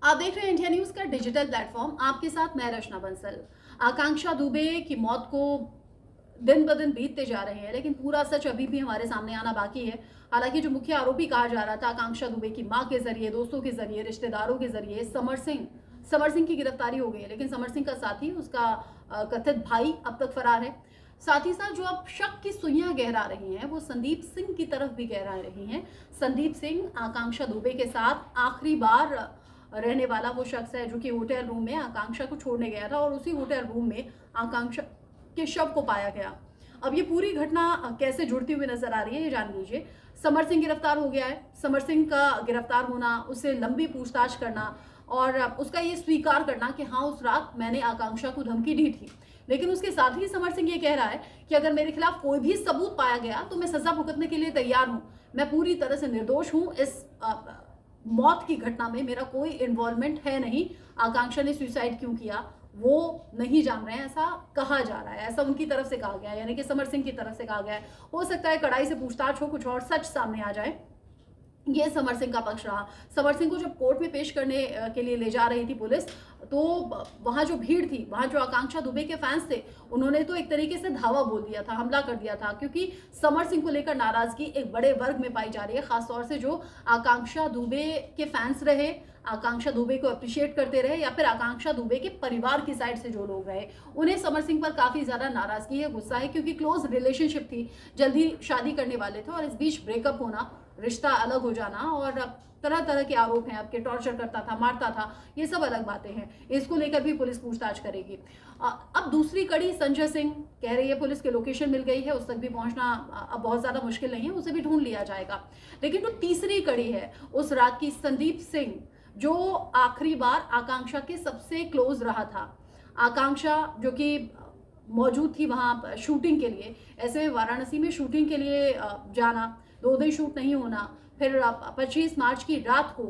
आप देख रहे हैं इंडिया न्यूज का डिजिटल प्लेटफॉर्म। आपके साथ मैं रचना बंसल। आकांक्षा दुबे की मौत को दिन ब दिन बीतते जा रहे हैं, लेकिन पूरा सच अभी भी हमारे सामने आना बाकी है। हालांकि जो मुख्य आरोपी कहा जा रहा था आकांक्षा दुबे की मां के जरिए, दोस्तों के जरिए, रिश्तेदारों के जरिए समर सिंह की गिरफ्तारी हो गई है, लेकिन समर सिंह का साथी, उसका कथित भाई अब तक फरार है। साथ ही साथ जो अब शक की सुइयां गहरा रही हैं वो संदीप सिंह की तरफ भी गहरा रही हैं। संदीप सिंह आकांक्षा दुबे के साथ आखिरी बार रहने वाला वो शख्स है जो कि होटल रूम में आकांक्षा को छोड़ने गया था और उसी होटल रूम में आकांक्षा के शव को पाया गया। अब ये पूरी घटना कैसे जुड़ती हुई नजर आ रही है ये जान लीजिए। समर सिंह गिरफ्तार हो गया है। समर सिंह का गिरफ्तार होना, उससे लंबी पूछताछ करना और उसका ये स्वीकार करना कि हाँ उस रात मैंने आकांक्षा को धमकी दी थी, लेकिन उसके साथ ही समर सिंह ये कह रहा है कि अगर मेरे खिलाफ कोई भी सबूत पाया गया तो मैं सजा भुगतने के लिए तैयार हूं। मैं पूरी तरह से निर्दोष हूं, इस मौत की घटना में मेरा कोई इन्वॉल्वमेंट है नहीं। आकांक्षा ने सुसाइड क्यों किया वो नहीं जान रहे हैं, ऐसा कहा जा रहा है, ऐसा उनकी तरफ से कहा गया है, यानी कि समर सिंह की तरफ से कहा गया है। हो सकता है कड़ाई से पूछताछ हो, कुछ और सच सामने आ जाए। ये समर सिंह का पक्ष रहा। समर सिंह को जब कोर्ट में पेश करने के लिए ले जा रही थी पुलिस, तो वहां जो भीड़ थी, वहां जो आकांक्षा दुबे के फैंस थे, उन्होंने तो एक तरीके से धावा बोल दिया था, हमला कर दिया था, क्योंकि समर सिंह को लेकर नाराजगी एक बड़े वर्ग में पाई जा रही है, खासतौर से जो आकांक्षा दुबे के फैंस रहे, आकांक्षा दुबे को अप्रिशिएट करते रहे, या फिर आकांक्षा दुबे के परिवार की साइड से जो लोग रहे, उन्हें समर सिंह पर काफी ज्यादा नाराजगी है, गुस्सा है, क्योंकि क्लोज रिलेशनशिप थी, जल्दी शादी करने वाले थे और इस बीच ब्रेकअप होना, रिश्ता अलग हो जाना और तरह तरह के आरोप हैं आपके, टॉर्चर करता था, मारता था, ये सब अलग बातें हैं। इसको लेकर भी पुलिस पूछताछ करेगी। अब दूसरी कड़ी, संजय सिंह कह रही है पुलिस के लोकेशन मिल गई है, उस तक भी पहुंचना अब बहुत ज्यादा मुश्किल नहीं है, उसे भी ढूंढ लिया जाएगा। लेकिन जो तीसरी कड़ी है उस रात की, संदीप सिंह जो आखिरी बार आकांक्षा के सबसे क्लोज रहा था, आकांक्षा जो कि मौजूद थी वहां शूटिंग के लिए, ऐसे में वाराणसी में शूटिंग के लिए जाना, 2 दिन शूट नहीं होना, फिर 25 मार्च की रात को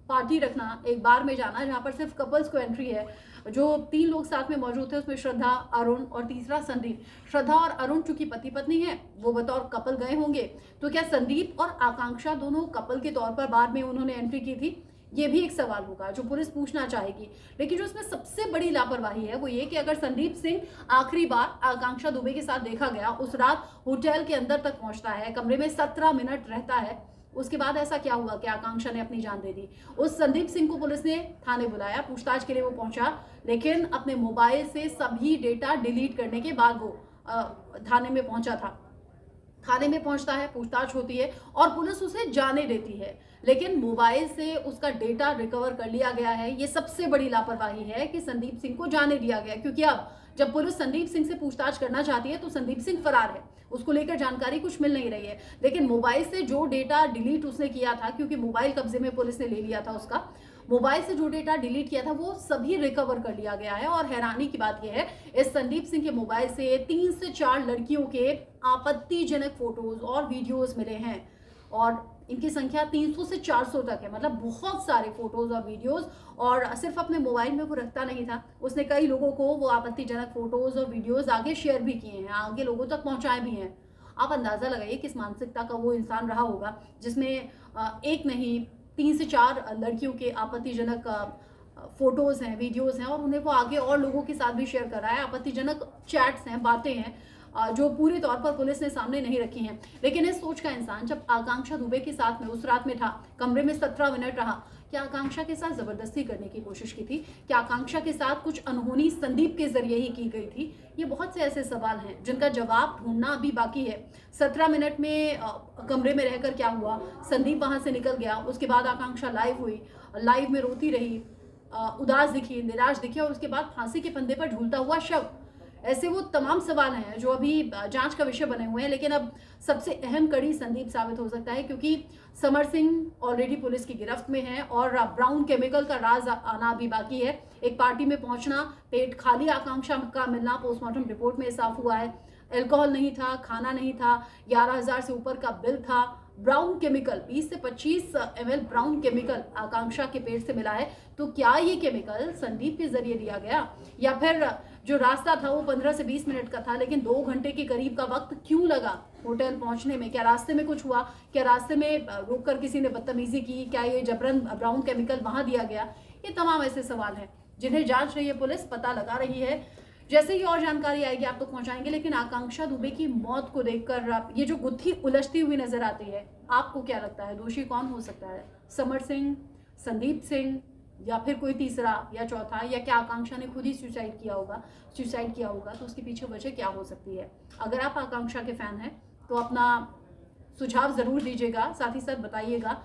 पार्टी रखना, एक बार में जाना जहां पर सिर्फ कपल्स को एंट्री है। जो 3 लोग साथ में मौजूद थे उसमें श्रद्धा, अरुण और तीसरा संदीप। श्रद्धा और अरुण चूंकि पति पत्नी है, वो बतौर कपल गए होंगे, तो क्या संदीप और आकांक्षा दोनों कपल के तौर पर बाद में उन्होंने एंट्री की थी? ये भी एक सवाल होगा जो पुलिस पूछना चाहेगी। लेकिन जो इसमें सबसे बड़ी लापरवाही है वो ये कि अगर संदीप सिंह आखिरी बार आकांक्षा दुबे के साथ देखा गया उस रात होटल के अंदर तक पहुंचता है, कमरे में 17 मिनट रहता है, उसके बाद ऐसा क्या हुआ कि आकांक्षा ने अपनी जान दे दी? उस संदीप सिंह को पुलिस ने थाने बुलाया, पूछताछ के लिए वो पहुंचा, लेकिन अपने मोबाइल से सभी डेटा डिलीट करने के बाद वो थाने में पहुंचा था। थाने में पहुंचता है, पूछताछ होती है और पुलिस उसे जाने देती है, लेकिन मोबाइल से उसका डेटा रिकवर कर लिया गया है। ये सबसे बड़ी लापरवाही है कि संदीप सिंह को जाने दिया गया, क्योंकि अब जब पुलिस संदीप सिंह से पूछताछ करना चाहती है तो संदीप सिंह फरार है, उसको लेकर जानकारी कुछ मिल नहीं रही है। लेकिन मोबाइल से जो डेटा डिलीट उसने किया था, क्योंकि मोबाइल कब्जे में पुलिस ने ले लिया था उसका, मोबाइल से जो डेटा डिलीट किया था वो सभी रिकवर कर लिया गया है। और हैरानी की बात यह है, इस संदीप सिंह के मोबाइल से 3 से 4 लड़कियों के आपत्तिजनक फोटोज और वीडियोस मिले हैं और इनकी संख्या 300 से 400 तक है, मतलब बहुत सारे फोटोज और वीडियोस। और सिर्फ अपने मोबाइल में वो रखता नहीं था, उसने कई लोगों को वो आपत्तिजनक फोटोज और वीडियोस आगे शेयर भी किए हैं, आगे लोगों तक पहुंचाए भी हैं। आप अंदाजा लगाइए किस मानसिकता का वो इंसान रहा होगा जिसमें एक नहीं 3 से 4 लड़कियों के आपत्तिजनक फोटोज हैं, वीडियोस हैं और उन्हें वो आगे और लोगों के साथ भी शेयर कर रहा है। आपत्तिजनक चैट्स हैं, बातें हैं जो पूरे तौर पर पुलिस ने सामने नहीं रखी हैं। लेकिन इस सोच का इंसान जब आकांक्षा दुबे के साथ में उस रात में था, कमरे में 17 मिनट रहा, क्या आकांक्षा के साथ जबरदस्ती करने की कोशिश की थी? क्या आकांक्षा के साथ कुछ अनहोनी संदीप के जरिए ही की गई थी? ये बहुत से ऐसे सवाल हैं जिनका जवाब ढूंढना अभी बाकी है। 17 मिनट में कमरे में रहकर क्या हुआ? संदीप वहां से निकल गया, उसके बाद आकांक्षा लाइव हुई, लाइव में रोती रही, उदास दिखी, निराश दिखी और उसके बाद फांसी के फंदे पर झूलता हुआ शव। ऐसे वो तमाम सवाल हैं जो अभी जांच का विषय बने हुए हैं। लेकिन अब सबसे अहम कड़ी संदीप साबित हो सकता है, क्योंकि समर सिंह ऑलरेडी पुलिस की गिरफ्त में है और ब्राउन केमिकल का राज आना भी बाकी है। एक पार्टी में पहुंचना, पेट खाली आकांक्षा का मिलना, पोस्टमार्टम रिपोर्ट में साफ हुआ है। अल्कोहल नहीं था, खाना नहीं था, 11,000 से ऊपर का बिल था। ब्राउन केमिकल 20 से 25 ml ब्राउन केमिकल आकांक्षा के पेट से मिला है। तो क्या ये केमिकल संदीप के जरिए दिया गया, या फिर जो रास्ता था वो 15 से 20 मिनट का था, लेकिन 2 घंटे के करीब का वक्त क्यों लगा होटल पहुंचने में? क्या रास्ते में कुछ हुआ? क्या रास्ते में रोककर किसी ने बदतमीजी की? क्या ये जबरन ब्राउन केमिकल वहां दिया गया? ये तमाम ऐसे सवाल हैं जिन्हें जांच रही है पुलिस, पता लगा रही है। जैसे ही और जानकारी आएगी आप तक पहुंचाएंगे। लेकिन आकांक्षा दुबे की मौत को देखकर ये जो गुत्थी उलझती हुई नजर आती है, आपको क्या लगता है दोषी कौन हो सकता है? समर सिंह, संदीप सिंह, या फिर कोई तीसरा या चौथा, या क्या आकांक्षा ने खुद ही सुसाइड किया होगा? तो उसके पीछे वजह क्या हो सकती है? अगर आप आकांक्षा के फैन हैं तो अपना सुझाव जरूर दीजिएगा, साथ ही साथ बताइएगा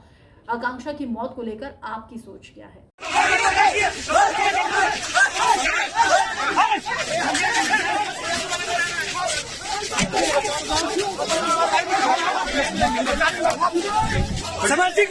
आकांक्षा की मौत को लेकर आपकी सोच क्या है। समझ ठीक